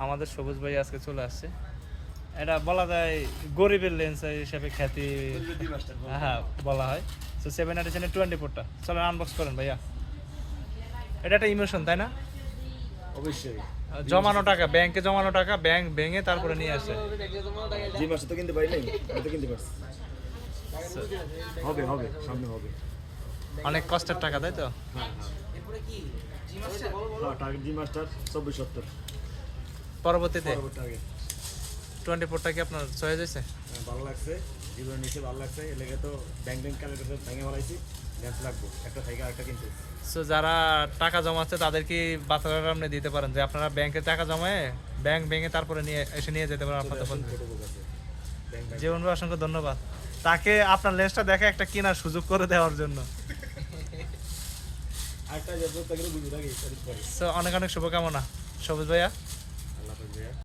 আমাদের সবুজ ভাই আজকে চলে আসছে। এটা বলা যায় গরিবের লেন্স হিসেবে খ্যাতি হ্যাঁ বলা হয়। তো 7 এডিশনের 24টা চলেন আনবক্স করেন ভাইয়া। এটা একটা ইমোশন তাই না? অবশ্যই জমানো টাকা, ব্যাংকে জমানো টাকা, ব্যাংক ভেঙে তারপরে নিয়ে আসে। যে মাসে তো কিনতে পারি নাই, আমি তো কিনতে পারছি। হবে হবে সামনে হবে। অনেক কষ্টের টাকা তাই তো? হ্যাঁ টার্গেট জি মাস্টার 2470 পরবর্তীতে টার্গেট 24টা কি আপনার চয়েস হয়েছে? ভালো লাগছে, জীবনের নিচে ভালো লাগছে, এর লেগে তো ব্যাংক ক্যালকুলেটর ভেঙে ফেলাইছি, ল্যান্স লাগবো একটা থেকে আরেকটা কিনতে। সো যারা টাকা জমাচ্ছে তাদেরকে বাচ্চারা আপনি দিতে পারেন যে আপনারা ব্যাংকে টাকা জমায়ে ব্যাংক ভেঙে তারপরে নিয়ে এসে নিয়ে যেতে পারেন আপনাদের বন্ধু। জীবন ভাই অসংখ্য ধন্যবাদ তাকে আপনার লেন্সটা দেখে একটা কেনার সুযোগ করে দেওয়ার জন্য। আরেকটা যে বুঝতে গেলে বুঝে রাখি সো অনেক অনেক শুভকামনা সবুজ ভাইয়া।